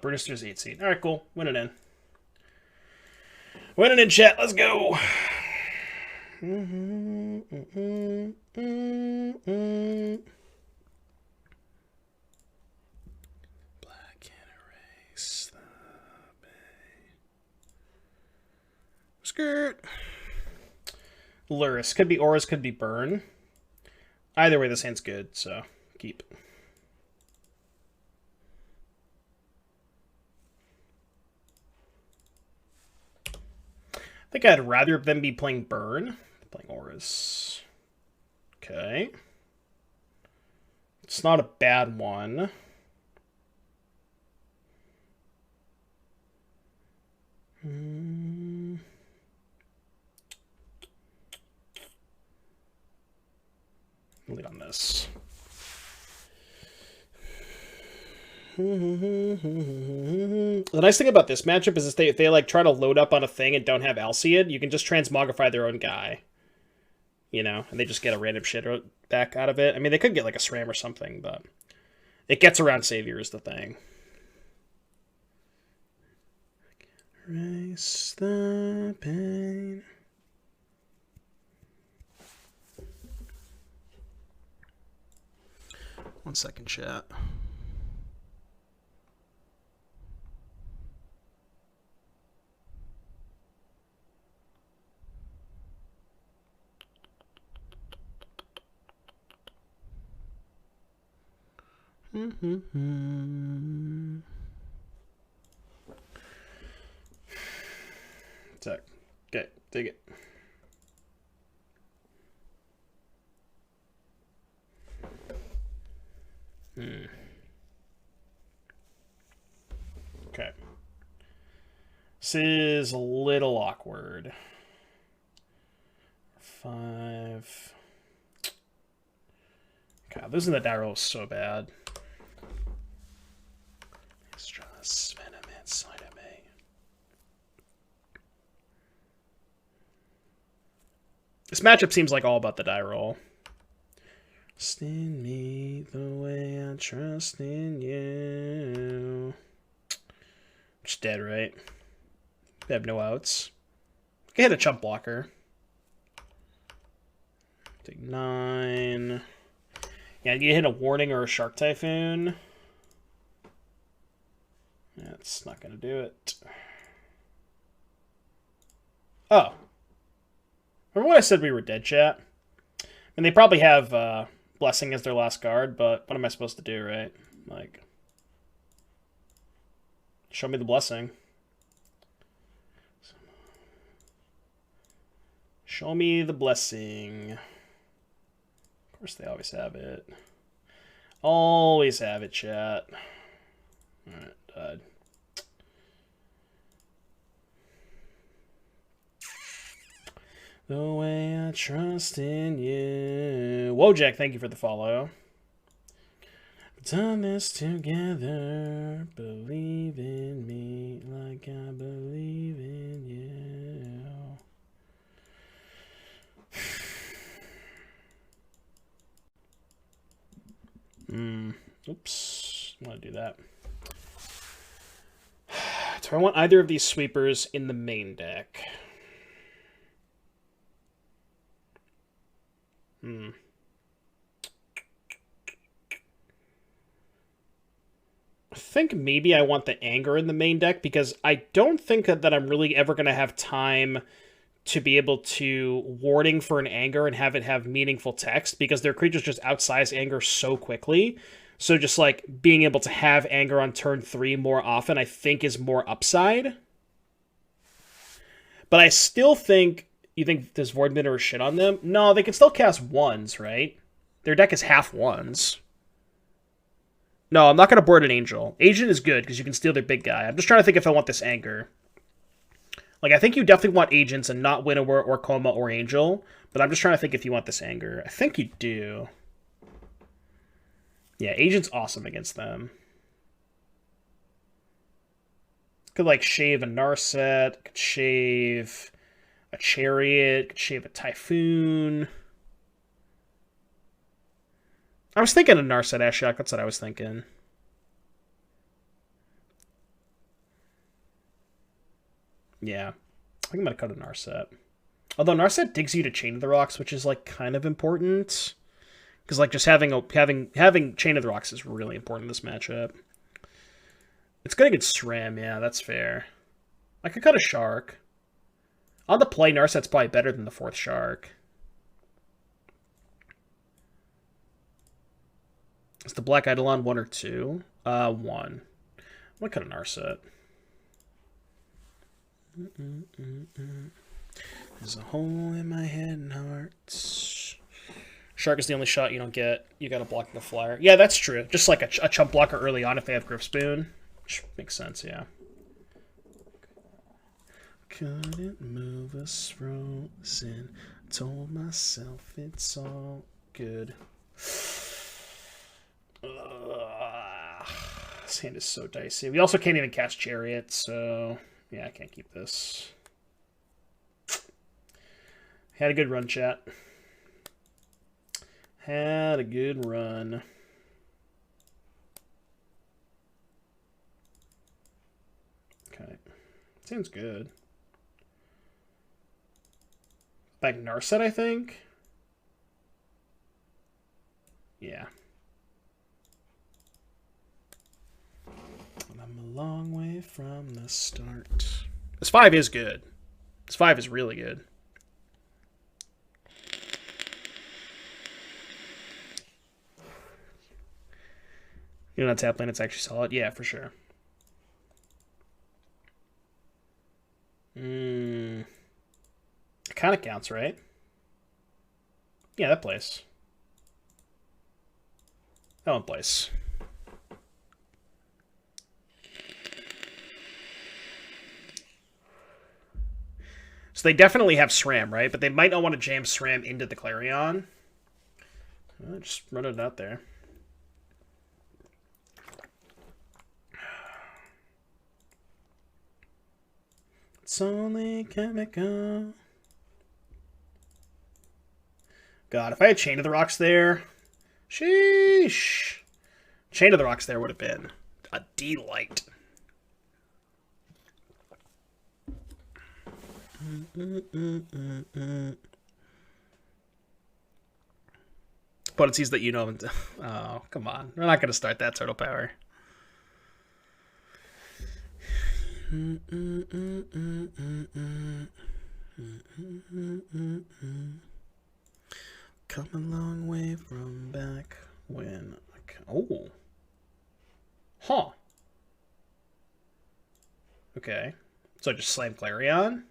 Brewster's 8 seed. All right, cool. Winning in. Winning in, chat. Let's go. Black can erase the bay. Skirt. Luris. Could be auras, could be burn. Either way, this hand's good, so keep. I think I'd rather them be playing burn. Playing auras. Okay. It's not a bad one. Lead on this. The nice thing about this matchup is if they like try to load up on a thing and don't have Alcid, you can just transmogrify their own guy. You know, and they just get a random shit back out of it. I mean, they could get like a SRAM or something, but it gets around Savior is the thing. Erase the pain. One second, chat. Sec. Okay, dig it. Okay. This is a little awkward. 5. God, losing the die roll is so bad. This matchup seems like all about the die roll. Trust in me the way I trust in you. Just dead, right? They have no outs. I can hit a chump blocker. Take 9. Yeah, you hit a warning or a shark typhoon. That's not gonna do it. Oh. Remember when I said we were dead, chat? And they probably have Blessing as their last card, but what am I supposed to do, right? Like, show me the Blessing. Show me the Blessing. Of course they always have it. Always have it, chat. Alright, died. The way I trust in you. Wojak, thank you for the follow. Done this together. Believe in me like I believe in you. Oops. I want to do that. Do I want either of these sweepers in the main deck? I think maybe I want the Anger in the main deck because I don't think that I'm really ever going to have time to be able to warding for an Anger and have it have meaningful text because their creatures just outsize Anger so quickly. So just like being able to have Anger on turn 3 more often, I think is more upside. But I still think... You think there's Void Mitter or shit on them? No, they can still cast 1s, right? Their deck is half 1s. No, I'm not going to board an Angel. Agent is good because you can steal their big guy. I'm just trying to think if I want this Anger. Like, I think you definitely want Agents and not Winnower or Coma or Angel. But I'm just trying to think if you want this Anger. I think you do. Yeah, Agent's awesome against them. Could, like, shave a Narset. Could shave... a Chariot, could shave a Typhoon. I was thinking of Narset Ashok, that's what I was thinking. Yeah. I think I'm going to cut a Narset. Although Narset digs you to Chain of the Rocks, which is, like, kind of important. Because, like, just having Chain of the Rocks is really important in this matchup. It's going to get SRAM, yeah, that's fair. I could cut a Shark. On the play, Narset's probably better than the 4th Shark. Is the Black Eidolon 1 or 2? 1. I'm going to cut a Narset. There's a hole in my head and heart. Shark is the only shot you don't get. You got to block the flyer. Yeah, that's true. Just like a chump blocker early on if they have Grip Spoon. Which makes sense, yeah. Couldn't move us frozen. Told myself it's all good. This hand is so dicey. We also can't even cast Chariot, so yeah, I can't keep this. Had a good run, chat. Had a good run. Okay. Seems good. Back Narset, I think? Yeah. I'm a long way from the start. This 5 is good. This 5 is really good. You know, tap lane, it's actually solid. Yeah, for sure. It kind of counts, right? Yeah, that plays. That one plays. So they definitely have SRAM, right? But they might not want to jam SRAM into the Clarion. Just run it out there. It's only chemical. God, if I had Chain of the Rocks there, sheesh. Chain of the Rocks there would have been a delight. Opponent sees that you know. Oh, come on. We're not going to start that Turtle Power. Come a long way from back when... Oh. Huh. Okay. So I just slam Clarion?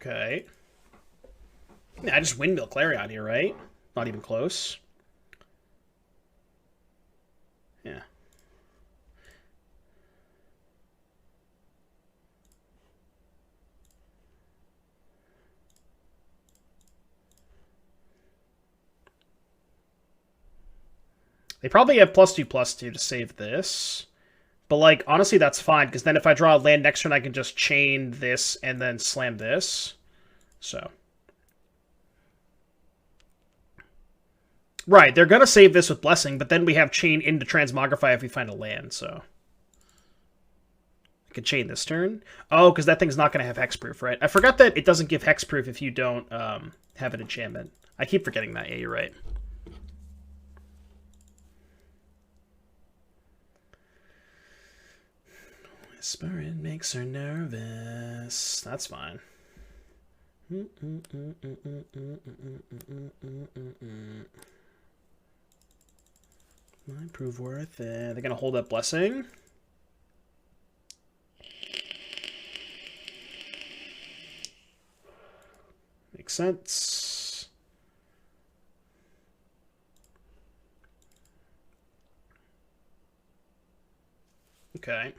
Okay. Yeah, I just windmill Clarion here, right? Not even close. Yeah. They probably have +2/+2 to save this. But, like, honestly, that's fine, because then if I draw a land next turn, I can just chain this and then slam this. So. Right, they're going to save this with Blessing, but then we have chain into Transmogrify if we find a land, so. I could chain this turn. Oh, because that thing's not going to have Hexproof, right? I forgot that it doesn't give Hexproof if you don't have an enchantment. I keep forgetting that. Yeah, you're right. Whisper, it makes her nervous. That's fine. Might prove worth it. They're gonna hold up Blessing. Makes sense. Okay.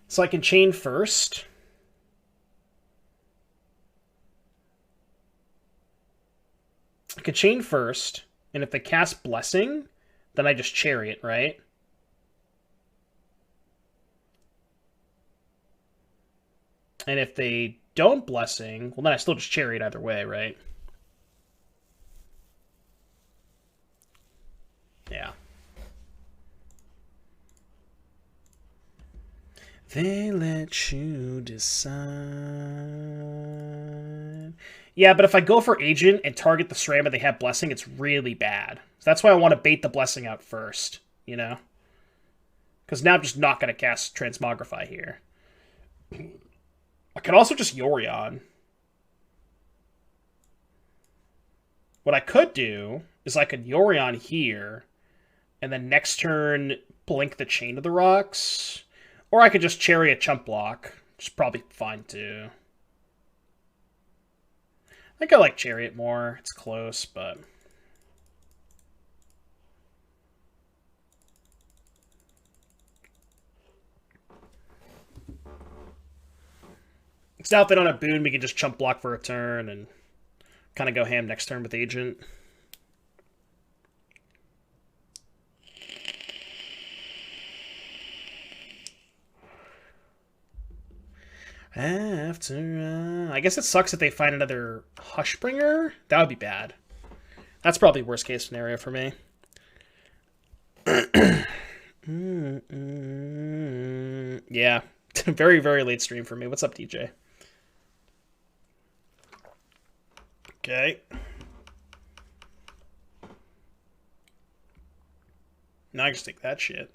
So I can chain first. I could chain first, and if they cast Blessing, then I just Chariot, right? And if they don't Blessing, well, then I still just Chariot either way, right? Yeah. They let you decide. Yeah, but if I go for Agent and target the SRAM and they have Blessing, it's really bad. So that's why I want to bait the Blessing out first, you know? Because now I'm just not going to cast Transmogrify here. I could also just Yorion. What I could do is I could Yorion here, and then next turn blink the Chain of the Rocks. Or I could just Chariot Chump Block, which is probably fine too. I think I like Chariot more. It's close, but... It's now if they don't have Boon, we can just Chump Block for a turn and kind of go ham next turn with Agent. After, I guess it sucks if they find another Hushbringer. That would be bad. That's probably worst case scenario for me. Yeah, very, very late stream for me. What's up, DJ? Okay. Now I just take that shit.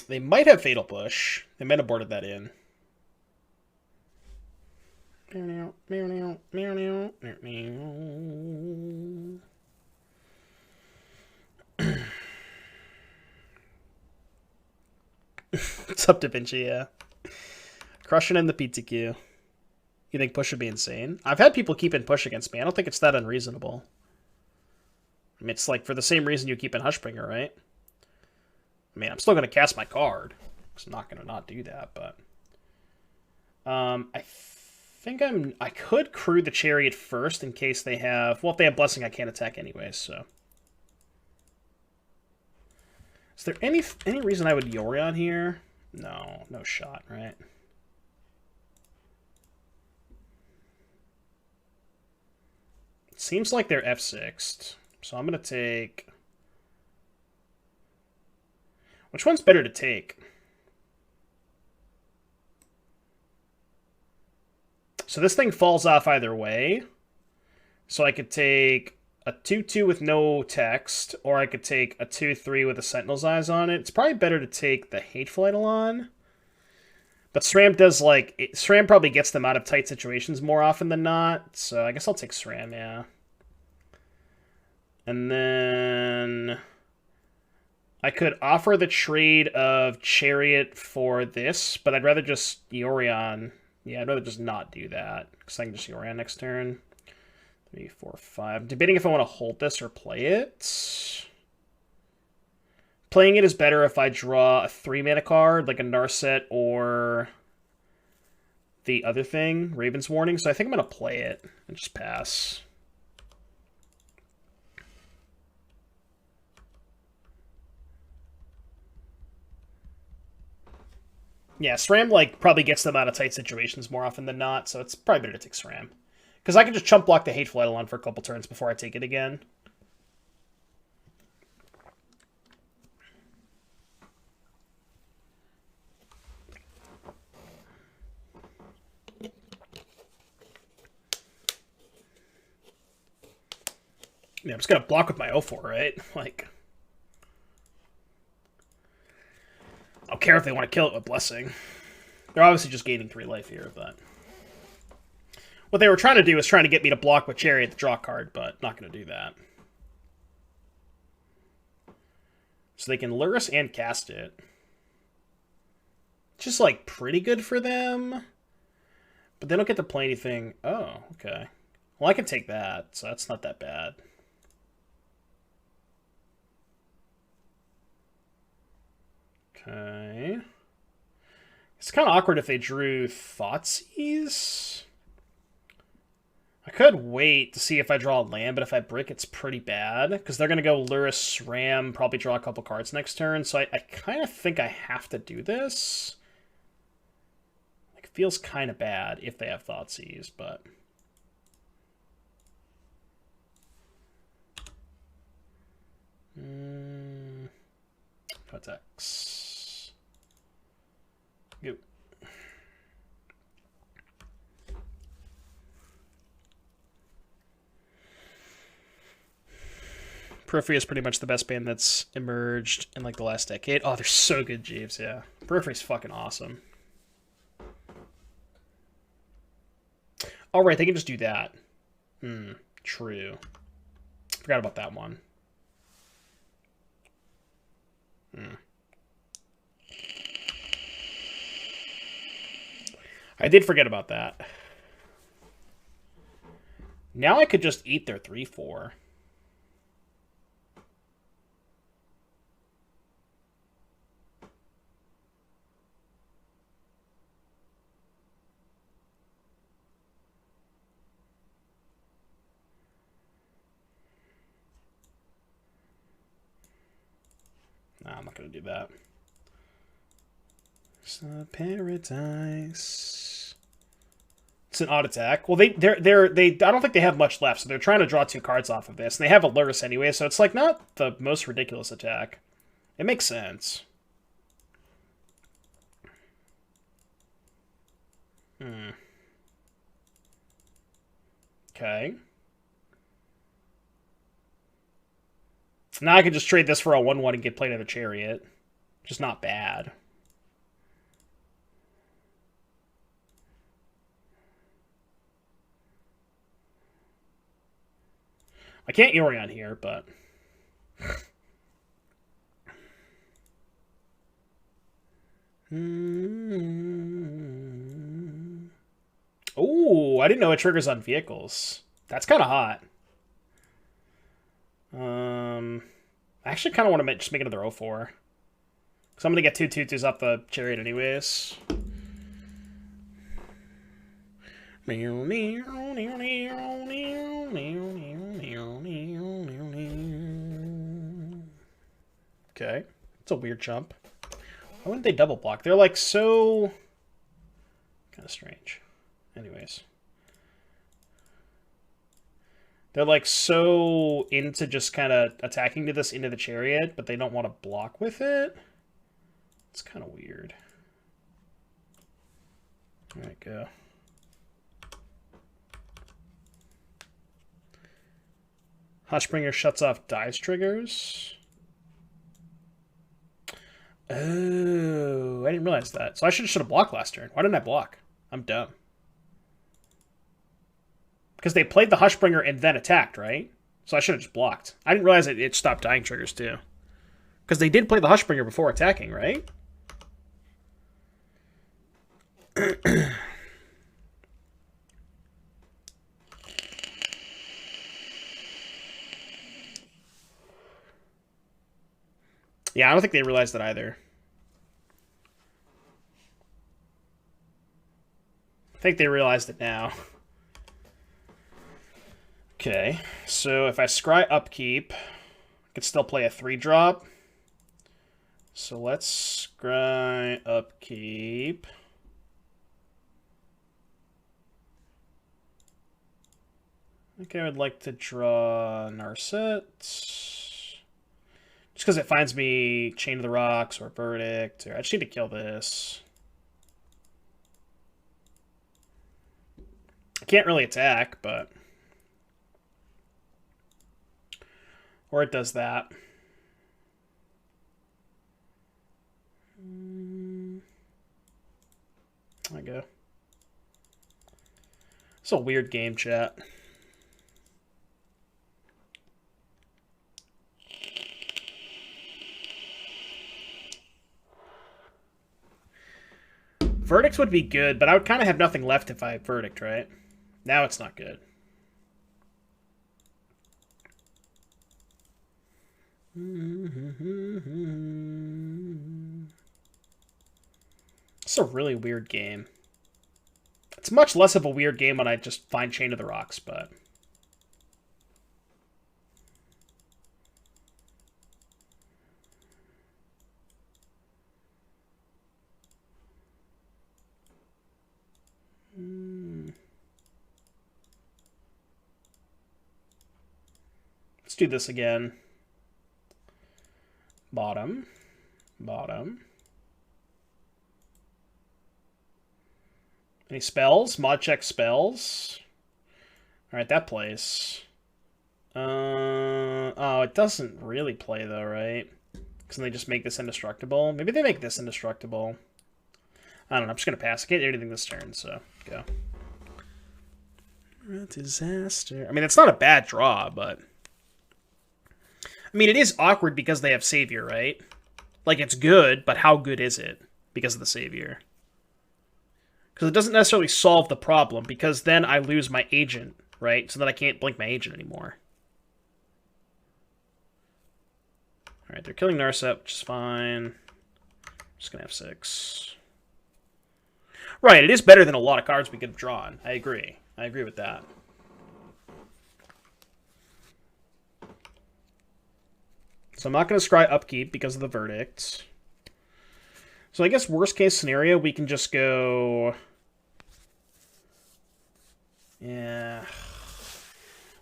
They might have Fatal Push. They might have boarded that in. What's up, Da Vinci? Yeah. Crushing in the PTQ. You think push would be insane? I've had people keep in push against me. I don't think it's that unreasonable. I mean, it's like for the same reason you keep in Hushbringer, right? I mean, I'm still going to cast my card. Because I'm not going to not do that, but... I think I could crew the Chariot first in case they have... Well, if they have Blessing, I can't attack anyways, so... Is there any reason I would Yorion here? No, no shot, right? It seems like they're F6'd, so I'm going to take... Which one's better to take? So this thing falls off either way. So I could take a 2-2 with no text, or I could take a 2-3 with a Sentinel's Eyes on it. It's probably better to take the Hateful Eidolon. But SRAM does, like... SRAM probably gets them out of tight situations more often than not. So I guess I'll take SRAM, yeah. And then... I could offer the trade of Chariot for this, but I'd rather just Yorion. Yeah, I'd rather just not do that, because I can just Yorion next turn. 3, 4, 5. Debating if I want to hold this or play it. Playing it is better if I draw a 3-mana card, like a Narset or the other thing, Raven's Warning, so I think I'm going to play it and just pass. Yeah, SRAM, like, probably gets them out of tight situations more often than not, so it's probably better to take SRAM. Because I can just chump block the Hateful Eidolon for a couple turns before I take it again. Yeah, I'm just going to block with my 0-4, right? Like... I don't care if they want to kill it with Blessing. They're obviously just gaining 3 life here, but... What they were trying to do was trying to get me to block with Chariot to draw a card, but not going to do that. So they can lure us and cast it. Just, like, pretty good for them. But they don't get to play anything. Oh, okay. Well, I can take that, so that's not that bad. Okay. It's kind of awkward if they drew Thoughtseize. I could wait to see if I draw a land, but if I brick, it's pretty bad. Because they're going to go Luris, Ram, probably draw a couple cards next turn. So I kind of think I have to do this. Like, it feels kind of bad if they have Thoughtseize, but... Attacks. Go. Periphery is pretty much the best band that's emerged in like the last decade. Oh, they're so good, Jeeves. Yeah, Periphery's fucking awesome. All right, they can just do that. True. Forgot about that one. I did forget about that. Now I could just eat their 3/4. Nah, I'm not gonna do that. It's a paradise. It's an odd attack. Well, they I don't think they have much left, so they're trying to draw 2 cards off of this, and they have a Lurrus anyway, so it's like not the most ridiculous attack. It makes sense. Okay. Now I can just trade this for a 1/1 and get played at a Chariot. Just not bad. I can't Yorion here, but... Oh, I didn't know it triggers on vehicles. That's kind of hot. I actually kind of want to just make another 0/4. Because I'm going to get 2 2/2s off the Chariot anyways. Okay. It's a weird jump. Why wouldn't they double block? They're like so... kind of strange. Anyways. They're like so into just kind of attacking to this into the Chariot, but they don't want to block with it. It's kind of weird. All right, go. Hushbringer shuts off dice triggers. Oh, I didn't realize that. So I should have blocked last turn. Why didn't I block? I'm dumb. Because they played the Hushbringer and then attacked, right? So I should have just blocked. I didn't realize it stopped dying triggers too. Because they did play the Hushbringer before attacking, right? Yeah, I don't think they realized that either. I think they realized it now. Okay, so if I scry upkeep, I can still play a 3-drop. So let's scry upkeep. I think I would like to draw Narset. Just because it finds me Chain of the Rocks or Verdict. Or I just need to kill this. I can't really attack, but... or it does that. There I go. It's a weird game, chat. Verdict would be good, but I would kind of have nothing left if I Verdict, right? Now it's not good. It's a really weird game. It's much less of a weird game when I just find Chain of the Rocks, but... let's do this again. Bottom. Bottom. Any spells? Mod check spells. Alright, that plays. Oh, it doesn't really play though, right? Because they just make this indestructible. Maybe they make this indestructible. I don't know. I'm just going to pass. I can't do anything this turn, so go. Disaster. I mean, it's not a bad draw, but... I mean, it is awkward because they have Savior, right? Like, it's good, but how good is it because of the Savior? Because it doesn't necessarily solve the problem, because then I lose my agent, right? So then I can't blink my agent anymore. Alright, they're killing Narset, which is fine. I'm just going to have 6. Right, it is better than a lot of cards we could have drawn. I agree. I agree with that. So I'm not going to scry Upkeep because of the Verdict. So I guess worst case scenario, we can just go... Yeah...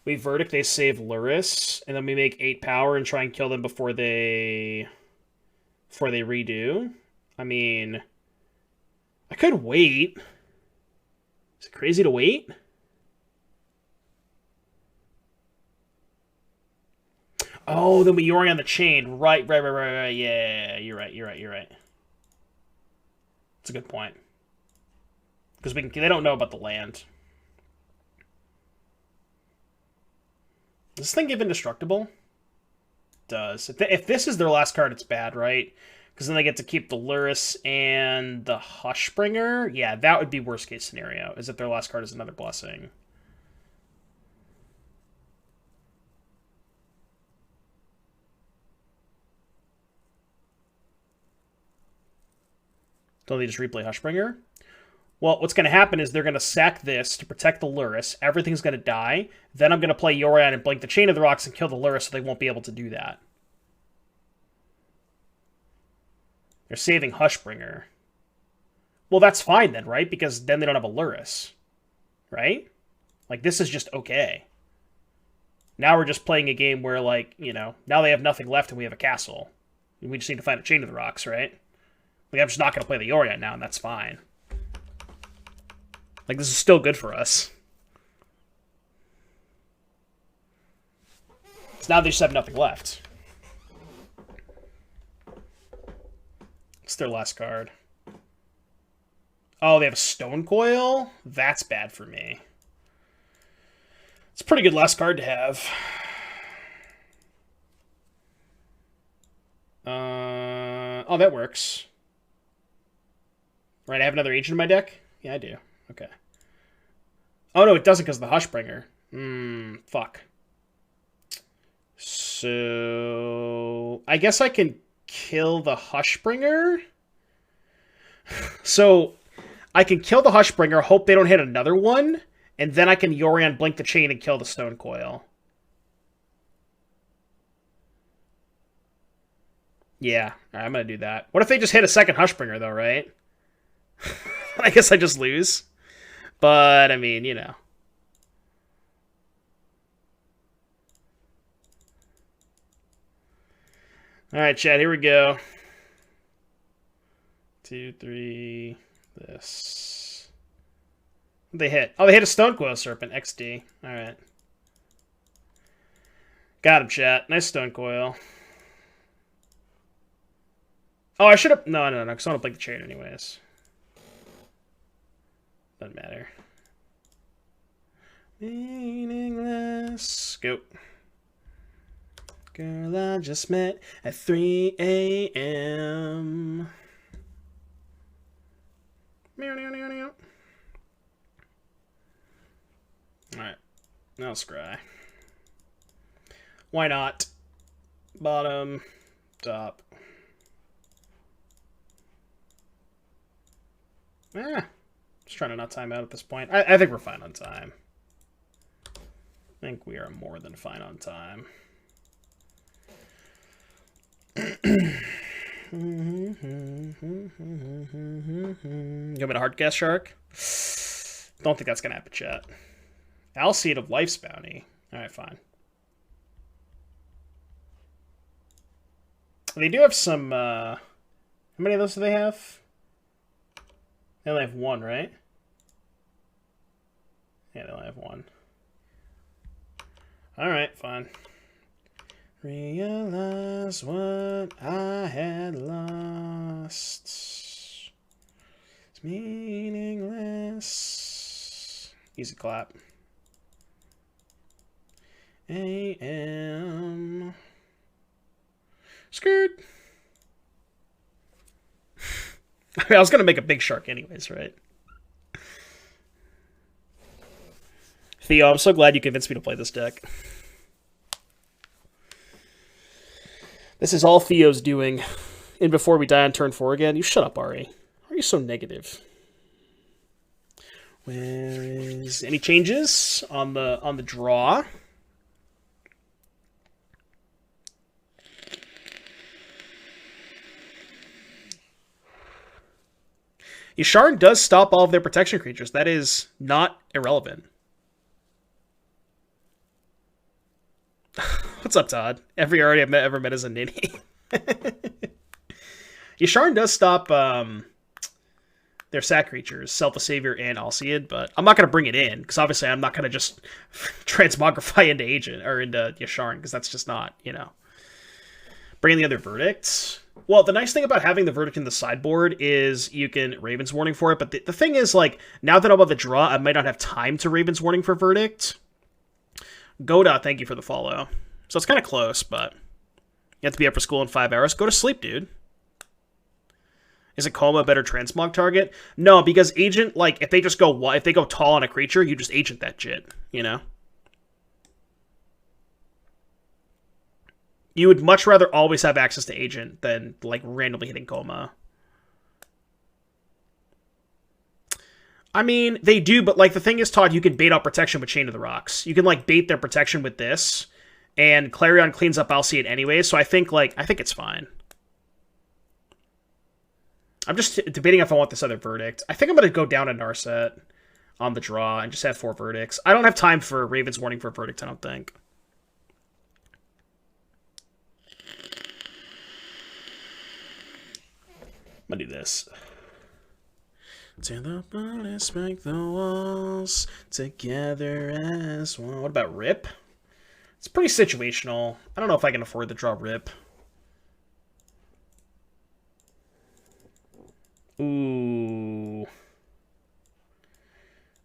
We Verdict, they save Luris, and then we make 8 power and try and kill them before they redo. I mean, I could wait. Is it crazy to wait? Oh, then we Yorion the Chain. Right. Yeah, you're right. That's a good point. Because they don't know about the land. Does this thing give indestructible? It does. If this is their last card, it's bad, right? Because then they get to keep the Luris and the Hushbringer. Yeah, that would be worst case scenario, is that their last card is another Blessing. Don't they just replay Hushbringer? Well, what's going to happen is they're going to sack this to protect the Luris. Everything's going to die. Then I'm going to play Yorion and blink the Chain of the Rocks and kill the Luris, so they won't be able to do that. They're saving Hushbringer. Well, that's fine then, right? Because then they don't have a Luris. Right? Like, this is just okay. Now we're just playing a game where, like, you know, now they have nothing left and we have a castle. We just need to find a Chain of the Rocks, right? Like, I'm just not going to play the Yorion now, and that's fine. Like, this is still good for us. So now they just have nothing left. It's their last card. Oh, they have a Stone Coil? That's bad for me. It's a pretty good last card to have. Oh, that works. Right, I have another agent in my deck? Yeah, I do. Okay. Oh, no, it doesn't because of the Hushbringer. Fuck. So... I guess I can kill the Hushbringer? So, I can kill the Hushbringer, hope they don't hit another one, and then I can Yorion blink the Chain and kill the Stone Coil. Yeah, right, I'm going to do that. What if they just hit a second Hushbringer, though, right? I guess I just lose. But, I mean, you know. Alright, chat, here we go. 2, 3, this. What'd they hit? Oh, they hit a Stone Coil Serpent, XD. Alright. Got him, chat. Nice Stone Coil. Oh, I should have... No, because I want to blink the Chain anyways. Doesn't matter. Meaningless. Go. Girl I just met at 3 a.m. Alright. Now scry. Why not? Bottom. Top. Just trying to not time out at this point. I think we're fine on time. I think we are more than fine on time. You want me to hard cast Shark? Don't think that's going to happen, chat. Alseid of Life's Bounty. Alright, fine. They do have some, how many of those do they have? They only have one, right? Yeah, they only have one. Alright, fine. Realize what I had lost. It's meaningless. Easy clap. AM. Skirt. I was going to make a big shark anyways, right? Theo, I'm so glad you convinced me to play this deck. This is all Theo's doing. And before we die on turn 4 again, you shut up, Ari. Why are you so negative? Where is any changes on the draw? Yasharn does stop all of their protection creatures. That is not irrelevant. What's up, Todd? Every Artie I've ever met is a ninny. Yasharn does stop their sack creatures, Self Savior and Alseid, but I'm not going to bring it in, because obviously I'm not going to just transmogrify into Agent, or into Yasharn, because that's just not, you know. Bringing the other verdicts. Well, the nice thing about having the verdict in the sideboard is you can Raven's Warning for it, but the thing is, like, now that I'm on the draw, I might not have time to Raven's Warning for verdict. Goda, thank you for the follow. So it's kind of close, but you have to be up for school in 5 hours. Go to sleep, dude. Is a Coma a better transmog target? No, because Agent, like, if they go tall on a creature, you just Agent that shit, you know? You would much rather always have access to Agent than, like, randomly hitting Coma. I mean, they do, but, like, the thing is, Todd, you can bait out protection with Chain of the Rocks. You can, like, bait their protection with this, and Clarion cleans up Alseid anyway, so I think it's fine. I'm just debating if I want this other verdict. I think I'm going to go down a Narset on the draw and just have 4 verdicts. I don't have time for Raven's Warning for a verdict, I don't think. I'm going to do this. Tear the bullets, make the walls together as one. What about Rip? It's pretty situational. I don't know if I can afford to draw Rip. Ooh.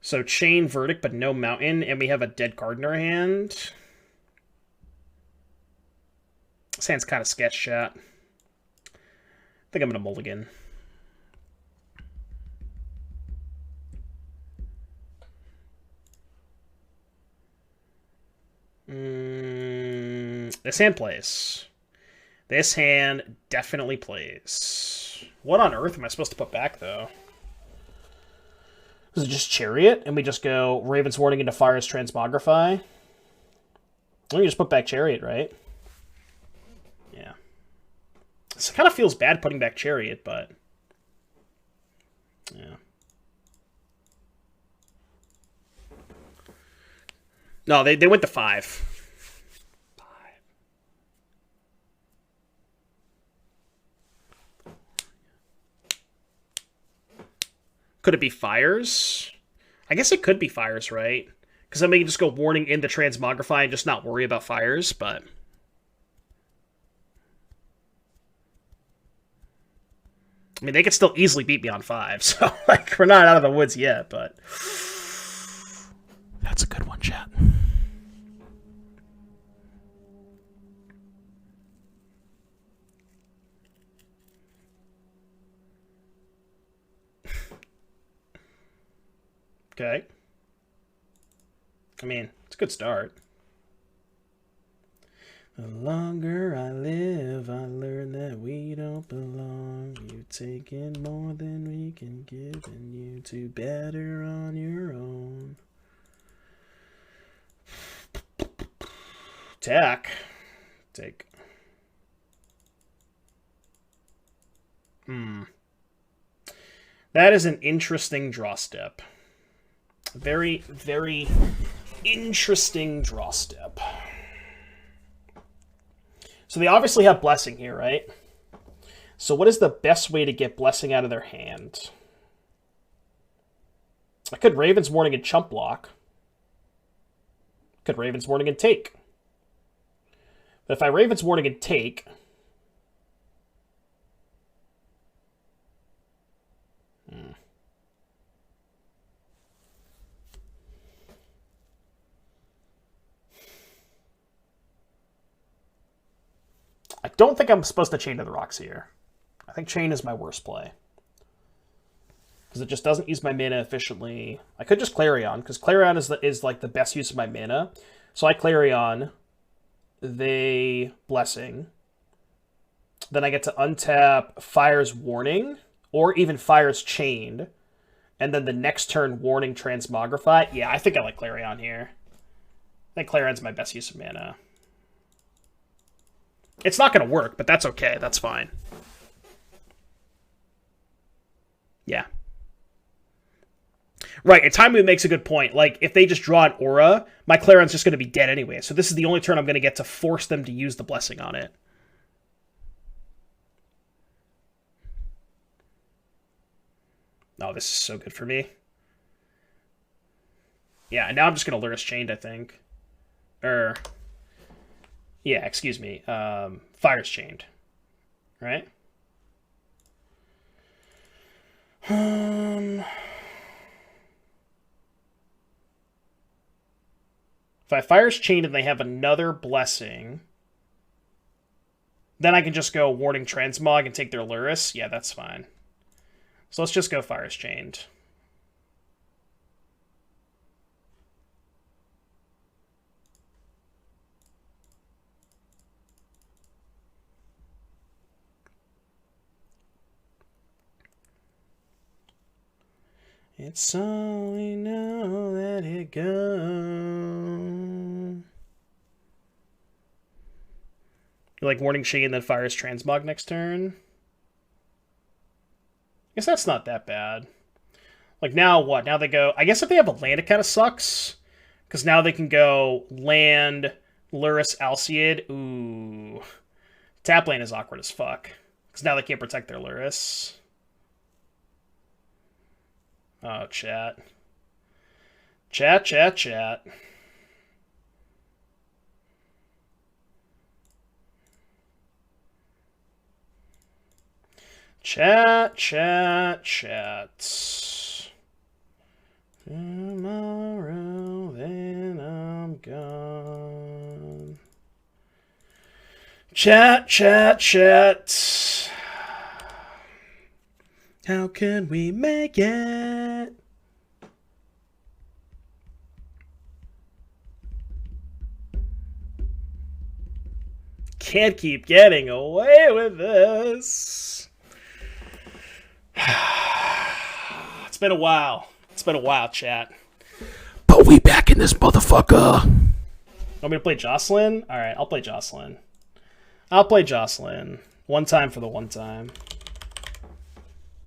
So Chain Verdict, but no Mountain, and we have a dead card in our hand. This hand's kind of sketch, chat. I think I'm going to mulligan. This hand plays. This hand definitely plays. What on earth am I supposed to put back, though? Is it just Chariot? And we just go Raven's Warning into Fires Transmogrify? Well, you just put back Chariot, right? Yeah. This kind of feels bad putting back Chariot, but... yeah. No, they went to 5. Could it be Fires? I guess it could be Fires, right? Because then we can just go Warning into Transmogrify and just not worry about Fires, but... I mean, they could still easily beat me on 5, so, like, we're not out of the woods yet, but... That's a good one, chat. Okay. I mean, it's a good start. The longer I live, I learn that we don't belong. You've taken more than we can give, and you do better on your own. Attack. Take. That is an interesting draw step. Very, very interesting draw step. So they obviously have Blessing here, right? So what is the best way to get Blessing out of their hand? I could Raven's Warning and Chump Block. Could Raven's Warning and take. But if I Raven's Warning and take... I don't think I'm supposed to Chain to the Rocks here. I think Chain is my worst play. Because it just doesn't use my mana efficiently. I could just Clarion, because Clarion is like the best use of my mana. So I Clarion, they Blessing. Then I get to untap Fire's Warning, or even Fire's Chained. And then the next turn, Warning Transmogrify. Yeah, I think I like Clarion here. I think Clarion's my best use of mana. It's not going to work, but that's okay. That's fine. Yeah. Right, and Time Move makes a good point. Like, if they just draw an Aura, my Clarion's just going to be dead anyway. So this is the only turn I'm going to get to force them to use the Blessing on it. Oh, this is so good for me. Yeah, and now I'm just going to Luris Chained, I think. Yeah, excuse me. Fire's Chained. Right? If I Fire's Chained and they have another Blessing, then I can just go Warning Transmog and take their Luris. Yeah, that's fine. So let's just go Fire's Chained. It's only now that it goes. You like Warning Chain and then Fire's Transmog next turn? I guess that's not that bad. Like, now what? Now they go... I guess if they have a land, it kind of sucks. Because now they can go land, Luris, Alseid. Ooh. Tap lane is awkward as fuck. Because now they can't protect their Luris. Oh, chat. Chat. Chat, chat. Tomorrow, then I'm gone. Chat. How can we make it? Can't keep getting away with this. It's been a while. Chat. But we back in this motherfucker. Want me to play Jocelyn? Alright, I'll play Jocelyn. One time for the one time.